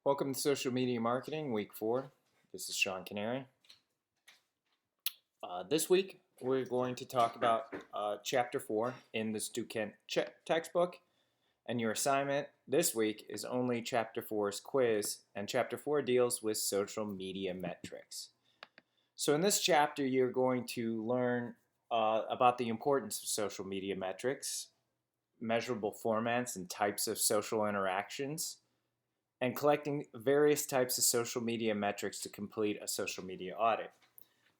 Welcome to Social Media Marketing, Week 4. This is Sean Canary. This week, we're going to talk about Chapter 4 in the Stu Kent textbook. And your assignment this week is only Chapter 4's quiz, and Chapter 4 deals with social media metrics. So in this chapter, you're going to learn about the importance of social media metrics, measurable formats and types of social interactions, and collecting various types of social media metrics to complete a social media audit.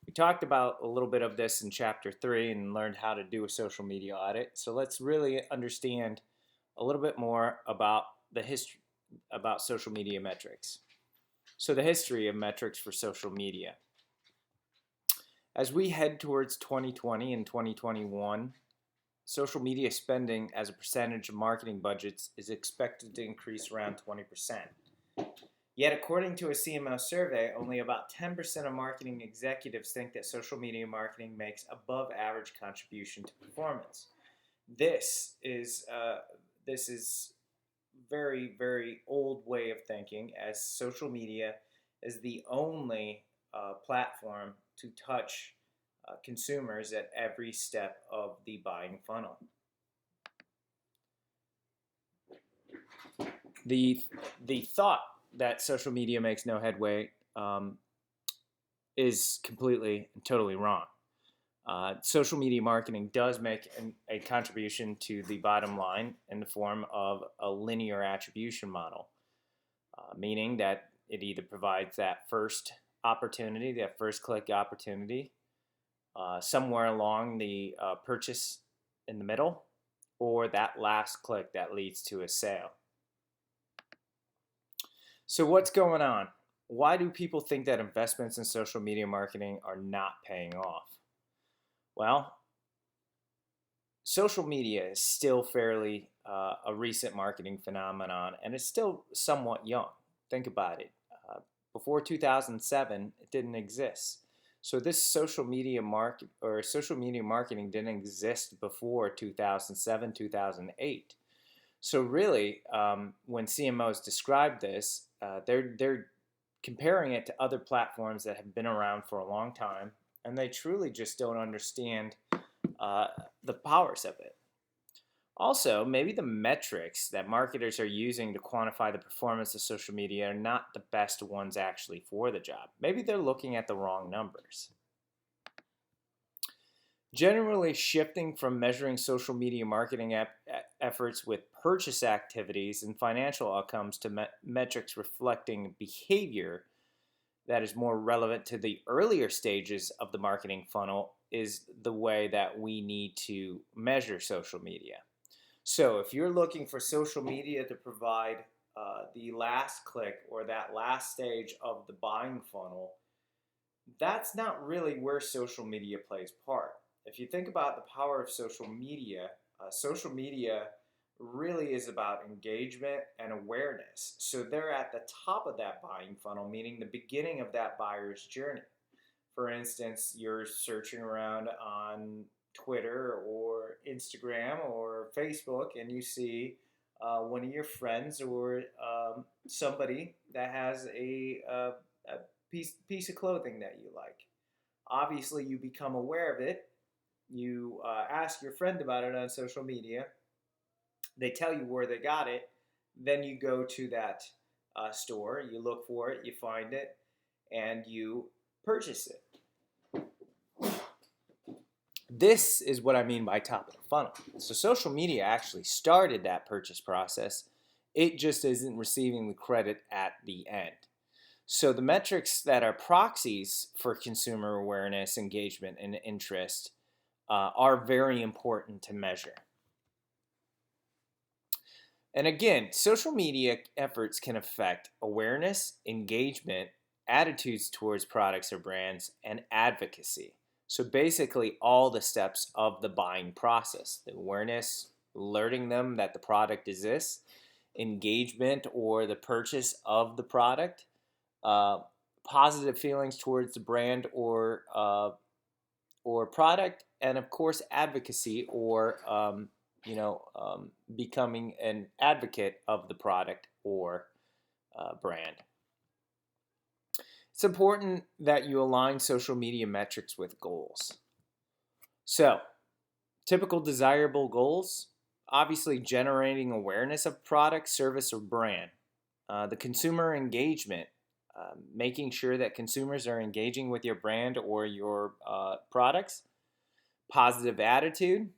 We talked about a little bit of this in Chapter 3 and learned how to do a social media audit. So let's really understand a little bit more about the history about social media metrics. So the history of metrics for social media. As we head towards 2020 and 2021, social media spending as a percentage of marketing budgets is expected to increase around 20%. Yet, according to a CMO survey, only about 10% of marketing executives think that social media marketing makes above average contribution to performance. This is very, very old way of thinking, as social media is the only platform to touch consumers at every step of the buying funnel. The thought that social media makes no headway is completely and totally wrong. Social media marketing does make a contribution to the bottom line in the form of a linear attribution model, meaning that it either provides that first opportunity, that first click opportunity, somewhere along the purchase in the middle, or that last click that leads to a sale. So what's going on? Why do people think that investments in social media marketing are not paying off? Well, social media is still fairly a recent marketing phenomenon, and it's still somewhat young. Think about it. Before 2007, it didn't exist. So this social media marketing didn't exist before 2007, 2008. So really, when CMOs describe this, they're comparing it to other platforms that have been around for a long time, and they truly just don't understand the powers of it. Also, maybe the metrics that marketers are using to quantify the performance of social media are not the best ones actually for the job. Maybe they're looking at the wrong numbers. Generally, shifting from measuring social media marketing efforts with purchase activities and financial outcomes to metrics reflecting behavior that is more relevant to the earlier stages of the marketing funnel is the way that we need to measure social media. So if you're looking for social media to provide the last click or that last stage of the buying funnel, that's not really where social media plays part. If you think about the power of social media really is about engagement and awareness. So they're at the top of that buying funnel, meaning the beginning of that buyer's journey. For instance, you're searching around on Twitter or Instagram or Facebook, and you see one of your friends or somebody that has a piece of clothing that you like. Obviously, you become aware of it. You ask your friend about it on social media. They tell you where they got it. Then you go to that store, you look for it, you find it, and you purchase it. This is what I mean by top of the funnel. So social media actually started that purchase process. It just isn't receiving the credit at the end. So the metrics that are proxies for consumer awareness, engagement, and interest are very important to measure. And again, social media efforts can affect awareness, engagement, attitudes towards products or brands, and advocacy. So basically all the steps of the buying process: the awareness, alerting them that the product exists, engagement or the purchase of the product, positive feelings towards the brand or product, and of course advocacy or becoming an advocate of the product or brand. It's important that you align social media metrics with goals. So, typical desirable goals, obviously generating awareness of product, service, or brand. The consumer engagement, making sure that consumers are engaging with your brand or your products. Positive attitude,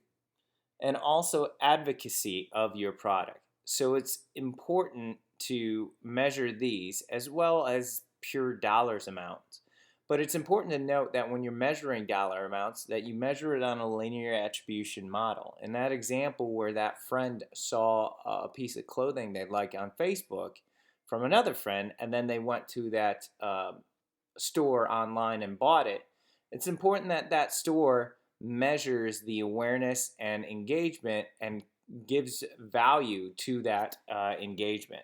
and also advocacy of your product. So it's important to measure these as well as pure dollars amounts. But it's important to note that when you're measuring dollar amounts, that you measure it on a linear attribution model. In that example where that friend saw a piece of clothing they like on Facebook from another friend, and then they went to that store online and bought it, it's important that that store measures the awareness and engagement and gives value to that engagement.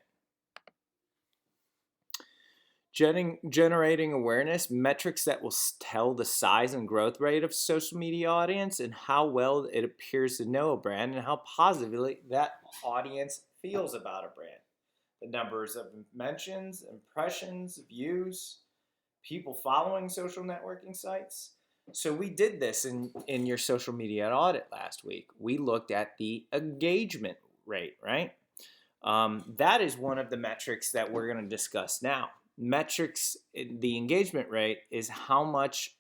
Generating awareness, metrics that will tell the size and growth rate of social media audience and how well it appears to know a brand and how positively that audience feels about a brand. The numbers of mentions, impressions, views, people following social networking sites. So we did this in your social media audit last week. We looked at the engagement rate, right? That is one of the metrics that we're going to discuss now. Metrics, the engagement rate is how much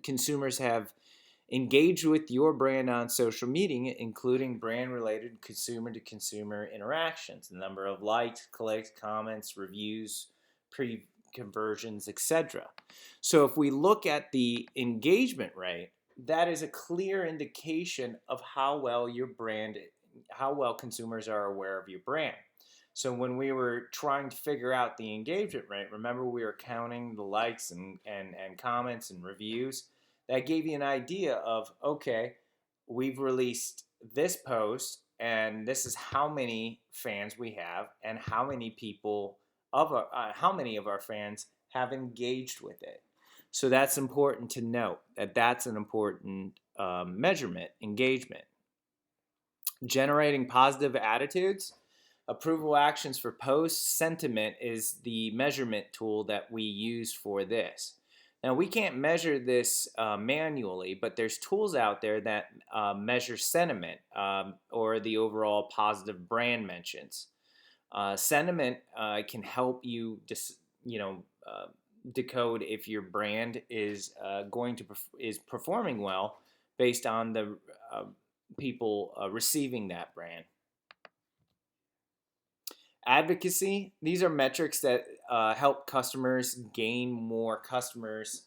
consumers have engaged with your brand on social media, including brand-related consumer-to-consumer interactions, the number of likes, clicks, comments, reviews, pre-conversions, etc. So if we look at the engagement rate, that is a clear indication of how well your brand, how well consumers are aware of your brand. So when we were trying to figure out the engagement rate, remember we were counting the likes and comments and reviews. That gave you an idea of, okay, we've released this post and this is how many fans we have and how many people how many of our fans have engaged with it. So that's important to note, that that's an important measurement, engagement. Generating positive attitudes, approval actions for posts, sentiment is the measurement tool that we use for this. Now we can't measure this manually, but there's tools out there that measure sentiment or the overall positive brand mentions. Sentiment can help you decode if your brand is is performing well based on the people receiving that brand. Advocacy, these are metrics that help customers gain more customers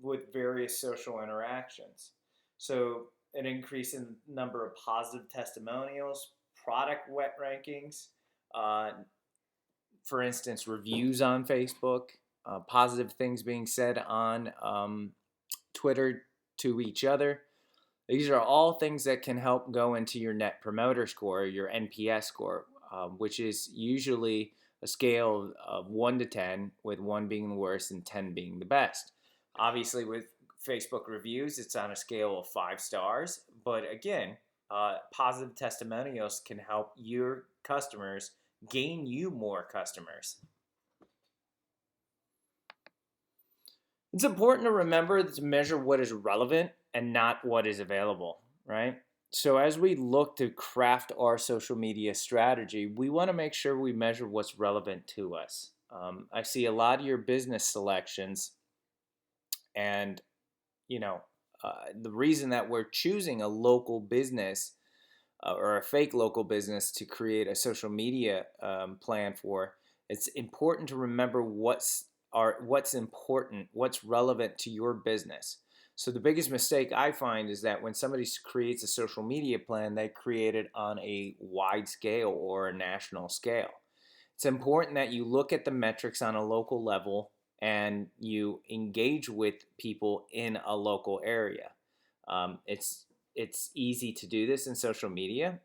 with various social interactions. So an increase in number of positive testimonials, product wet rankings, for instance, reviews on Facebook, positive things being said on Twitter to each other. These are all things that can help go into your Net Promoter Score, your NPS score, which is usually a scale of 1 to 10, with 1 being the worst and 10 being the best. Obviously, with Facebook reviews, it's on a scale of 5 stars. But again, positive testimonials can help your customers gain you more customers. It's important to remember to measure what is relevant and not what is available, right? So as we look to craft our social media strategy, we want to make sure we measure what's relevant to us. I see a lot of your business selections, and the reason that we're choosing a local business or a fake local business to create a social media plan for, it's important to remember what's important, what's relevant to your business. So the biggest mistake I find is that when somebody creates a social media plan, they create it on a wide scale or a national scale. It's important that you look at the metrics on a local level and you engage with people in a local area. It's easy to do this in social media,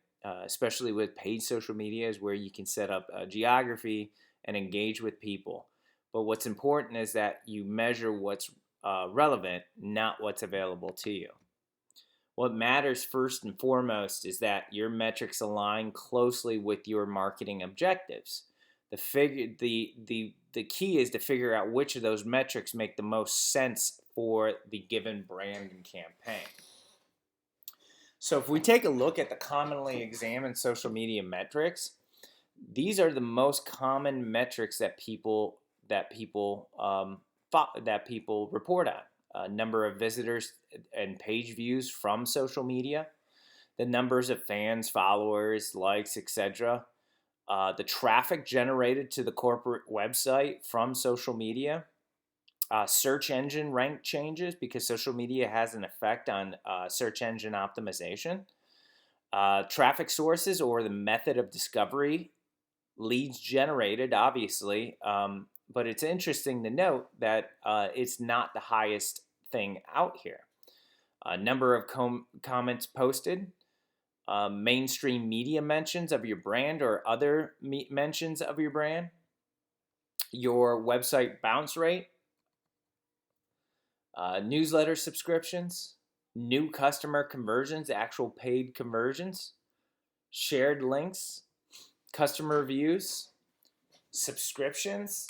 especially with paid social media, is where you can set up a geography and engage with people. But what's important is that you measure what's relevant, not what's available to you. What matters first and foremost is that your metrics align closely with your marketing objectives. The key is to figure out which of those metrics make the most sense for the given brand and campaign. So if we take a look at the commonly examined social media metrics, these are the most common metrics that people report on. Number of visitors and page views from social media, the numbers of fans, followers, likes, etc. The traffic generated to the corporate website from social media, search engine rank changes, because social media has an effect on search engine optimization, traffic sources or the method of discovery, leads generated, obviously, but it's interesting to note that it's not the highest thing out here. Number of comments posted, mainstream media mentions of your brand or other mentions of your brand, your website bounce rate, newsletter subscriptions, new customer conversions, actual paid conversions, shared links, customer reviews, subscriptions,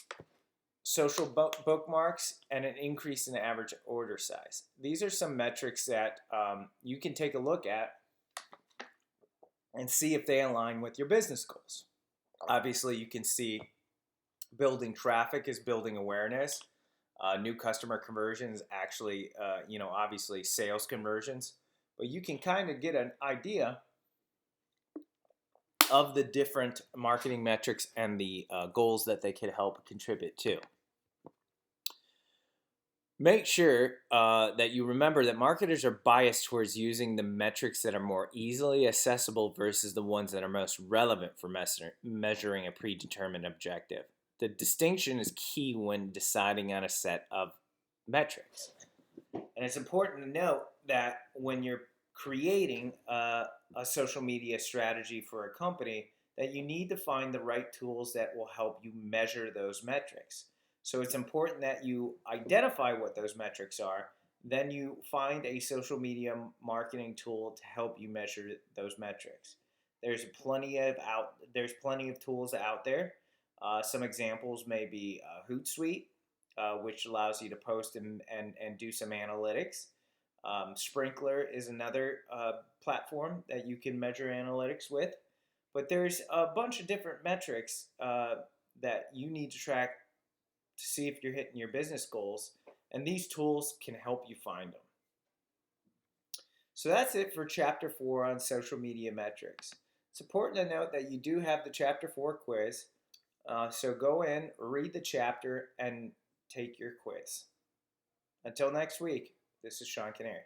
social bookmarks, and an increase in the average order size. These are some metrics that you can take a look at and see if they align with your business goals. Obviously, you can see building traffic is building awareness. New customer conversions, actually, obviously sales conversions. But you can kind of get an idea of the different marketing metrics and the goals that they could help contribute to. Make sure that you remember that marketers are biased towards using the metrics that are more easily accessible versus the ones that are most relevant for measuring a predetermined objective. The distinction is key when deciding on a set of metrics. And it's important to note that when you're creating a social media strategy for a company, that you need to find the right tools that will help you measure those metrics. So it's important that you identify what those metrics are, then you find a social media marketing tool to help you measure those metrics. There's plenty of tools out there. Some examples may be Hootsuite, which allows you to post and do some analytics. Sprinkler is another platform that you can measure analytics with. But there's a bunch of different metrics that you need to track to see if you're hitting your business goals, and these tools can help you find them. So that's it for Chapter 4 on social media metrics. It's important to note that you do have the Chapter 4 quiz, so go in, read the chapter, and take your quiz. Until next week, this is Sean Canary.